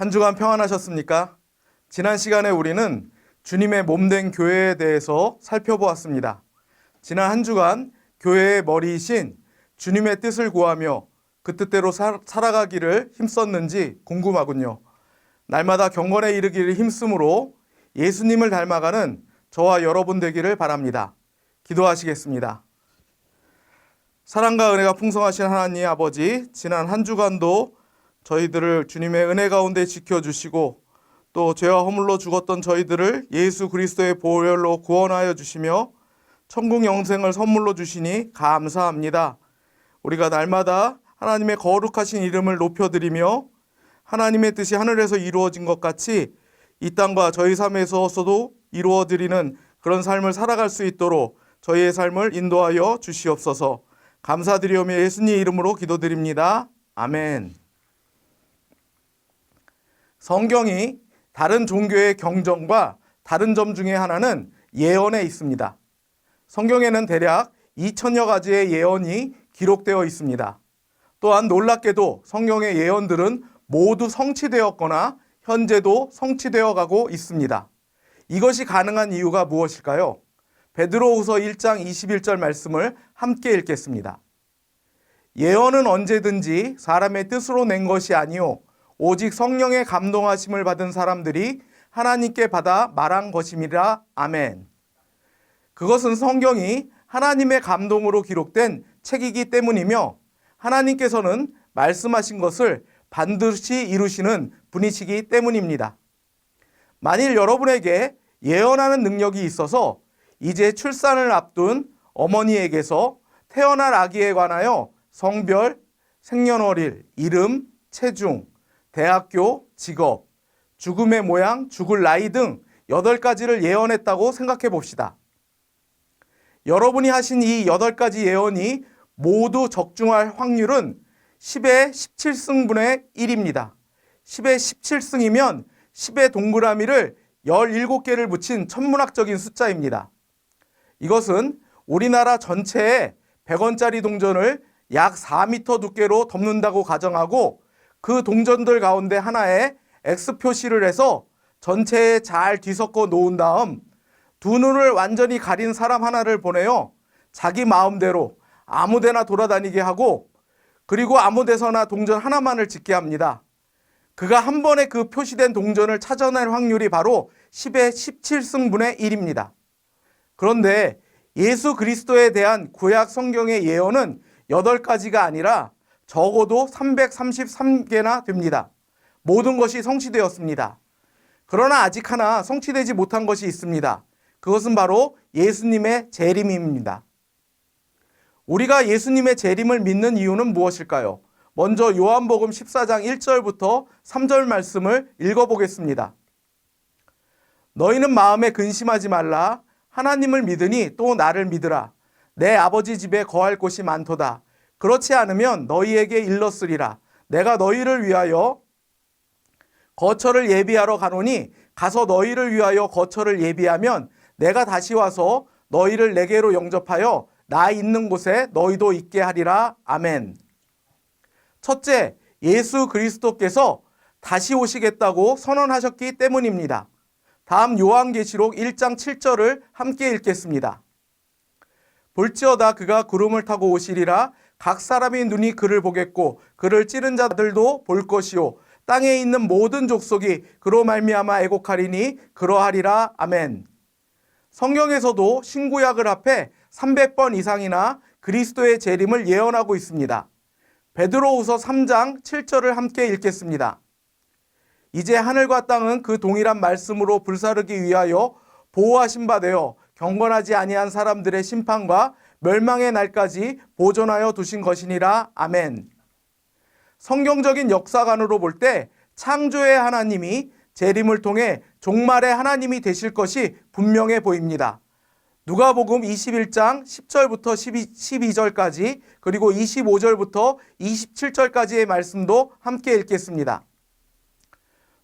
한 주간 평안하셨습니까? 지난 시간에 우리는 주님의 몸된 교회에 대해서 살펴보았습니다. 지난 한 주간 교회의 머리이신 주님의 뜻을 구하며 그 뜻대로 살아가기를 힘썼는지 궁금하군요. 날마다 경건에 이르기를 힘쓰므로 예수님을 닮아가는 저와 여러분 되기를 바랍니다. 기도하시겠습니다. 사랑과 은혜가 풍성하신 하나님 아버지, 지난 한 주간도 저희들을 주님의 은혜 가운데 지켜주시고 또 죄와 허물로 죽었던 저희들을 예수 그리스도의 보혈로 구원하여 주시며 천국 영생을 선물로 주시니 감사합니다. 우리가 날마다 하나님의 거룩하신 이름을 높여드리며 하나님의 뜻이 하늘에서 이루어진 것 같이 이 땅과 저희 삶에서도 이루어드리는 그런 삶을 살아갈 수 있도록 저희의 삶을 인도하여 주시옵소서. 감사드리오며 예수님 이름으로 기도드립니다. 아멘. 성경이 다른 종교의 경전과 다른 점 중에 하나는 예언에 있습니다. 성경에는 대략 2000여 가지의 예언이 기록되어 있습니다. 또한 놀랍게도 성경의 예언들은 모두 성취되었거나 현재도 성취되어 가고 있습니다. 이것이 가능한 이유가 무엇일까요? 베드로후서 1장 21절 말씀을 함께 읽겠습니다. 예언은 언제든지 사람의 뜻으로 낸 것이 아니요 오직 성령의 감동하심을 받은 사람들이 하나님께 받아 말한 것임이라. 아멘. 그것은 성경이 하나님의 감동으로 기록된 책이기 때문이며 하나님께서는 말씀하신 것을 반드시 이루시는 분이시기 때문입니다. 만일 여러분에게 예언하는 능력이 있어서 이제 출산을 앞둔 어머니에게서 태어날 아기에 관하여 성별, 생년월일, 이름, 체중, 대학교, 직업, 죽음의 모양, 죽을 나이 등 8가지를 예언했다고 생각해 봅시다. 여러분이 하신 이 8가지 예언이 모두 적중할 확률은 10의 17승분의 1입니다. 10의 17승이면 10의 동그라미를 17개를 붙인 천문학적인 숫자입니다. 이것은 우리나라 전체에 100원짜리 동전을 약 4m 두께로 덮는다고 가정하고 그 동전들 가운데 하나에 X 표시를 해서 전체에 잘 뒤섞어 놓은 다음 두 눈을 완전히 가린 사람 하나를 보내어 자기 마음대로 아무데나 돌아다니게 하고 그리고 아무데서나 동전 하나만을 찍게 합니다. 그가 한 번에 그 표시된 동전을 찾아낼 확률이 바로 10의 17승분의 1입니다. 그런데 예수 그리스도에 대한 구약 성경의 예언은 8가지가 아니라 적어도 333개나 됩니다. 모든 것이 성취되었습니다. 그러나 아직 하나 성취되지 못한 것이 있습니다. 그것은 바로 예수님의 재림입니다. 우리가 예수님의 재림을 믿는 이유는 무엇일까요? 먼저 요한복음 14장 1절부터 3절 말씀을 읽어보겠습니다. 너희는 마음에 근심하지 말라. 하나님을 믿으니 또 나를 믿으라. 내 아버지 집에 거할 곳이 많도다. 그렇지 않으면 너희에게 일렀으리라. 내가 너희를 위하여 거처를 예비하러 가노니 가서 너희를 위하여 거처를 예비하면 내가 다시 와서 너희를 내게로 영접하여 나 있는 곳에 너희도 있게 하리라. 아멘. 첫째, 예수 그리스도께서 다시 오시겠다고 선언하셨기 때문입니다. 다음 요한계시록 1장 7절을 함께 읽겠습니다. 볼지어다 그가 구름을 타고 오시리라. 각 사람의 눈이 그를 보겠고 그를 찌른 자들도 볼 것이요 땅에 있는 모든 족속이 그로 말미암아 애곡하리니 그러하리라. 아멘. 성경에서도 신구약을 합해 300번 이상이나 그리스도의 재림을 예언하고 있습니다. 베드로후서 3장 7절을 함께 읽겠습니다. 이제 하늘과 땅은 그 동일한 말씀으로 불사르기 위하여 보호하신 바 되어 경건하지 아니한 사람들의 심판과 멸망의 날까지 보존하여 두신 것이니라. 아멘. 성경적인 역사관으로 볼 때 창조의 하나님이 재림을 통해 종말의 하나님이 되실 것이 분명해 보입니다. 누가복음 21장 10절부터 12절까지 그리고 25절부터 27절까지의 말씀도 함께 읽겠습니다.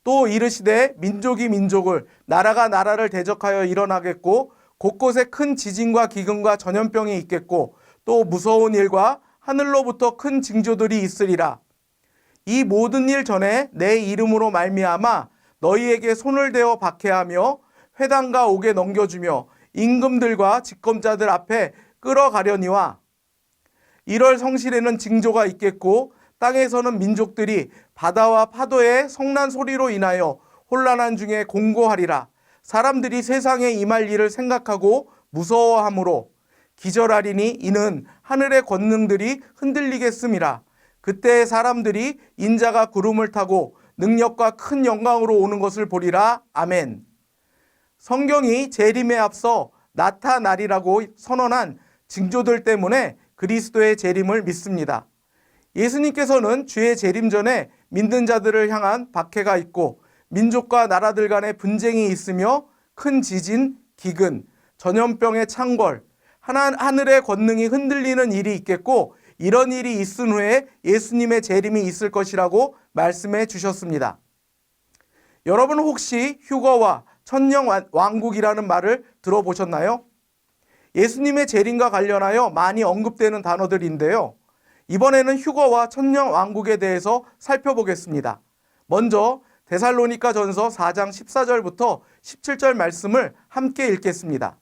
또 이르시되 민족이 민족을 나라가 나라를 대적하여 일어나겠고 곳곳에 큰 지진과 기근과 전염병이 있겠고 또 무서운 일과 하늘로부터 큰 징조들이 있으리라. 이 모든 일 전에 내 이름으로 말미암아 너희에게 손을 대어 박해하며 회당과 옥에 넘겨주며 임금들과 집검자들 앞에 끌어가려니와 이럴 성실에는 징조가 있겠고 땅에서는 민족들이 바다와 파도의 성난 소리로 인하여 혼란한 중에 공고하리라. 사람들이 세상에 임할 일을 생각하고 무서워하므로 기절하리니 이는 하늘의 권능들이 흔들리겠음이라. 그때 사람들이 인자가 구름을 타고 능력과 큰 영광으로 오는 것을 보리라. 아멘. 성경이 재림에 앞서 나타나리라고 선언한 징조들 때문에 그리스도의 재림을 믿습니다. 예수님께서는 주의 재림 전에 믿는 자들을 향한 박해가 있고 민족과 나라들 간의 분쟁이 있으며 큰 지진, 기근, 전염병의 창궐, 하늘의 권능이 흔들리는 일이 있겠고 이런 일이 있은 후에 예수님의 재림이 있을 것이라고 말씀해 주셨습니다. 여러분 혹시 휴거와 천년왕국이라는 말을 들어보셨나요? 예수님의 재림과 관련하여 많이 언급되는 단어들인데요. 이번에는 휴거와 천년왕국에 대해서 살펴보겠습니다. 먼저 데살로니가 전서 4장 14절부터 17절 말씀을 함께 읽겠습니다.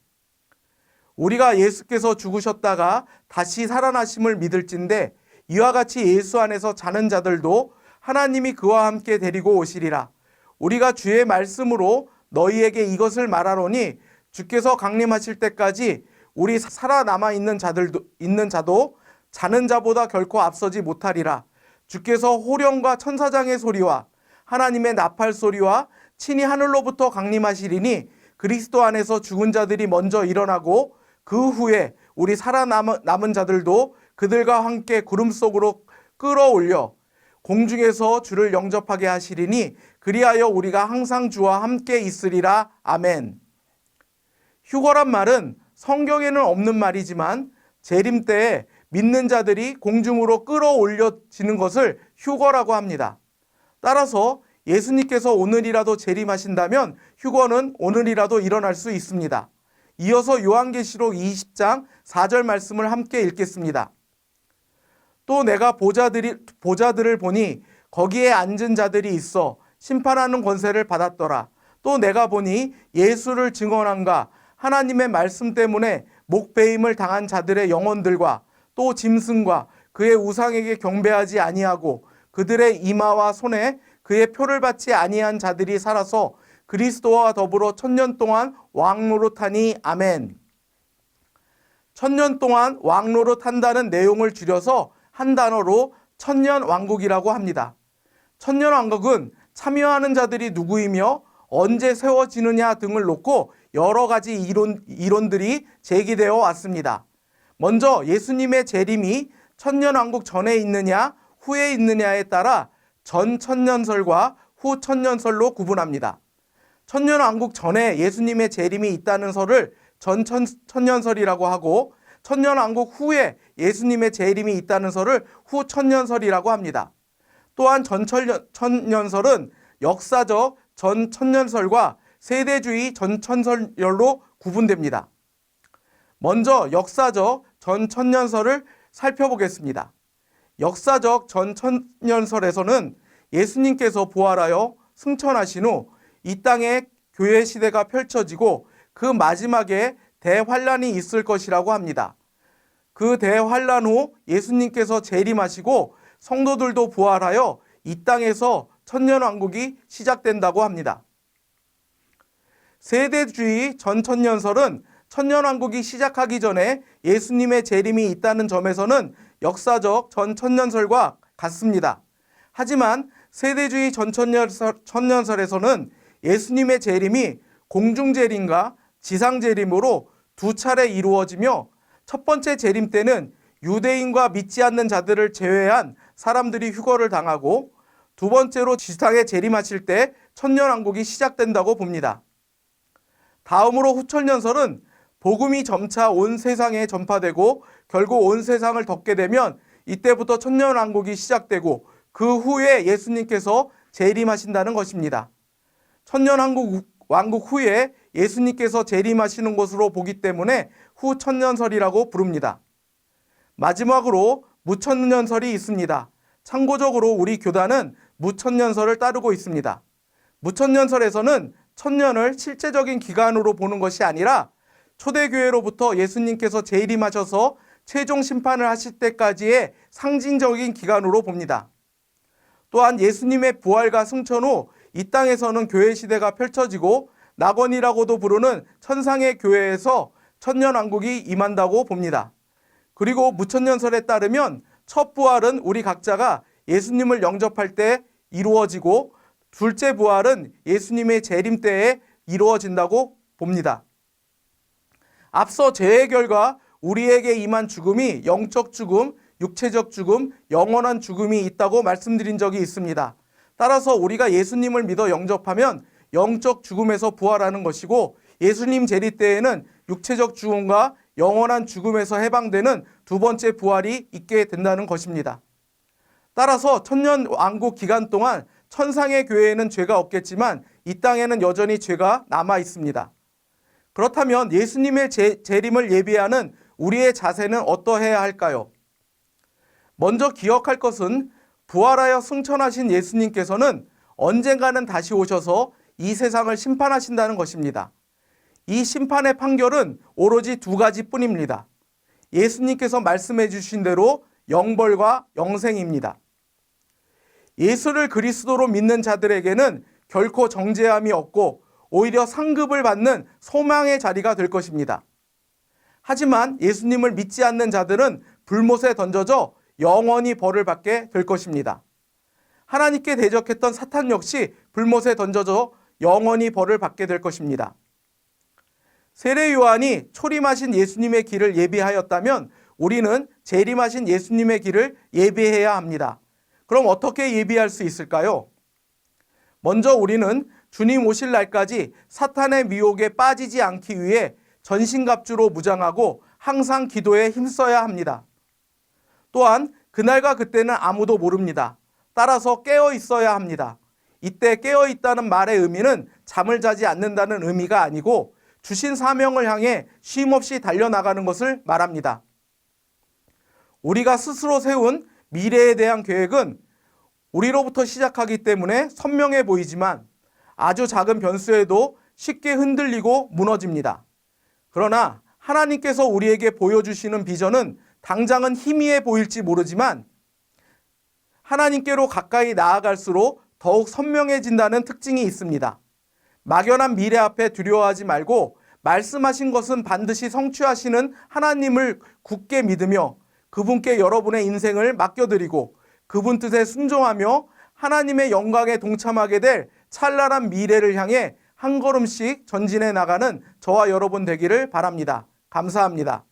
우리가 예수께서 죽으셨다가 다시 살아나심을 믿을진대 이와 같이 예수 안에서 자는 자들도 하나님이 그와 함께 데리고 오시리라. 우리가 주의 말씀으로 너희에게 이것을 말하노니 주께서 강림하실 때까지 우리 살아남아 있는 자도 자는 자보다 결코 앞서지 못하리라. 주께서 호령과 천사장의 소리와 하나님의 나팔 소리와 친히 하늘로부터 강림하시리니 그리스도 안에서 죽은 자들이 먼저 일어나고 그 후에 우리 살아남은 자들도 그들과 함께 구름 속으로 끌어올려 공중에서 주를 영접하게 하시리니 그리하여 우리가 항상 주와 함께 있으리라. 아멘. 휴거란 말은 성경에는 없는 말이지만 재림 때에 믿는 자들이 공중으로 끌어올려지는 것을 휴거라고 합니다. 따라서 예수님께서 오늘이라도 재림하신다면 휴거는 오늘이라도 일어날 수 있습니다. 이어서 요한계시록 20장 4절 말씀을 함께 읽겠습니다. 또 내가 보좌들을 보니 거기에 앉은 자들이 있어 심판하는 권세를 받았더라. 또 내가 보니 예수를 증언함과 하나님의 말씀 때문에 목배임을 당한 자들의 영혼들과 또 짐승과 그의 우상에게 경배하지 아니하고 그들의 이마와 손에 그의 표를 받지 아니한 자들이 살아서 그리스도와 더불어 1000년 동안 왕노릇하니. 아멘. 1000년 동안 왕노릇한다는 내용을 줄여서 한 단어로 천년왕국이라고 합니다. 천년왕국은 참여하는 자들이 누구이며 언제 세워지느냐 등을 놓고 여러 가지 이론들이 제기되어 왔습니다. 먼저 예수님의 재림이 천년왕국 전에 있느냐 후에 있느냐에 따라 전 천년설과 후 천년설로 구분합니다. 천년왕국 전에 예수님의 재림이 있다는 설을 전 천년설이라고 하고 천년왕국 후에 예수님의 재림이 있다는 설을 후 천년설이라고 합니다. 또한 전 천년설은 역사적 전 천년설과 세대주의 전 천년설로 구분됩니다. 먼저 역사적 전 천년설을 살펴보겠습니다. 역사적 전 천년설에서는 예수님께서 부활하여 승천하신 후 이 땅에 교회 시대가 펼쳐지고 그 마지막에 대환란이 있을 것이라고 합니다. 그 대환란 후 예수님께서 재림하시고 성도들도 부활하여 이 땅에서 천년왕국이 시작된다고 합니다. 세대주의 전천년설은 천년왕국이 시작하기 전에 예수님의 재림이 있다는 점에서는 역사적 전천년설과 같습니다. 하지만 세대주의 전천년설에서는 예수님의 재림이 공중재림과 지상재림으로 두 차례 이루어지며 첫 번째 재림 때는 유대인과 믿지 않는 자들을 제외한 사람들이 휴거를 당하고 두 번째로 지상에 재림하실 때 천년왕국이 시작된다고 봅니다. 다음으로 후천년설은 복음이 점차 온 세상에 전파되고 결국 온 세상을 덮게 되면 이때부터 천년왕국이 시작되고 그 후에 예수님께서 재림하신다는 것입니다. 천년왕국 후에 예수님께서 재림하시는 것으로 보기 때문에 후천년설이라고 부릅니다. 마지막으로 무천년설이 있습니다. 참고적으로 우리 교단은 무천년설을 따르고 있습니다. 무천년설에서는 천년을 실제적인 기간으로 보는 것이 아니라 초대교회로부터 예수님께서 재림하셔서 최종 심판을 하실 때까지의 상징적인 기간으로 봅니다. 또한 예수님의 부활과 승천 후 이 땅에서는 교회 시대가 펼쳐지고 낙원이라고도 부르는 천상의 교회에서 천년왕국이 임한다고 봅니다. 그리고 무천년설에 따르면 첫 부활은 우리 각자가 예수님을 영접할 때 이루어지고 둘째 부활은 예수님의 재림 때에 이루어진다고 봅니다. 앞서 죄의 결과 우리에게 임한 죽음이 영적 죽음, 육체적 죽음, 영원한 죽음이 있다고 말씀드린 적이 있습니다. 따라서 우리가 예수님을 믿어 영접하면 영적 죽음에서 부활하는 것이고 예수님 재림 때에는 육체적 죽음과 영원한 죽음에서 해방되는 두 번째 부활이 있게 된다는 것입니다. 따라서 천년 왕국 기간 동안 천상의 교회에는 죄가 없겠지만 이 땅에는 여전히 죄가 남아 있습니다. 그렇다면 예수님의 재림을 예비하는 우리의 자세는 어떠해야 할까요? 먼저 기억할 것은 부활하여 승천하신 예수님께서는 언젠가는 다시 오셔서 이 세상을 심판하신다는 것입니다. 이 심판의 판결은 오로지 두 가지뿐입니다. 예수님께서 말씀해 주신 대로 영벌과 영생입니다. 예수를 그리스도로 믿는 자들에게는 결코 정죄함이 없고 오히려 상급을 받는 소망의 자리가 될 것입니다. 하지만 예수님을 믿지 않는 자들은 불못에 던져져 영원히 벌을 받게 될 것입니다. 하나님께 대적했던 사탄 역시 불못에 던져져 영원히 벌을 받게 될 것입니다. 세례 요한이 초림하신 예수님의 길을 예비하였다면 우리는 재림하신 예수님의 길을 예비해야 합니다. 그럼 어떻게 예비할 수 있을까요? 먼저 우리는 주님 오실 날까지 사탄의 미혹에 빠지지 않기 위해 전신갑주로 무장하고 항상 기도에 힘써야 합니다. 또한 그날과 그때는 아무도 모릅니다. 따라서 깨어 있어야 합니다. 이때 깨어 있다는 말의 의미는 잠을 자지 않는다는 의미가 아니고 주신 사명을 향해 쉼없이 달려나가는 것을 말합니다. 우리가 스스로 세운 미래에 대한 계획은 우리로부터 시작하기 때문에 선명해 보이지만 아주 작은 변수에도 쉽게 흔들리고 무너집니다. 그러나 하나님께서 우리에게 보여주시는 비전은 당장은 희미해 보일지 모르지만 하나님께로 가까이 나아갈수록 더욱 선명해진다는 특징이 있습니다. 막연한 미래 앞에 두려워하지 말고 말씀하신 것은 반드시 성취하시는 하나님을 굳게 믿으며 그분께 여러분의 인생을 맡겨드리고 그분 뜻에 순종하며 하나님의 영광에 동참하게 될 찬란한 미래를 향해 한 걸음씩 전진해 나가는 저와 여러분 되기를 바랍니다. 감사합니다.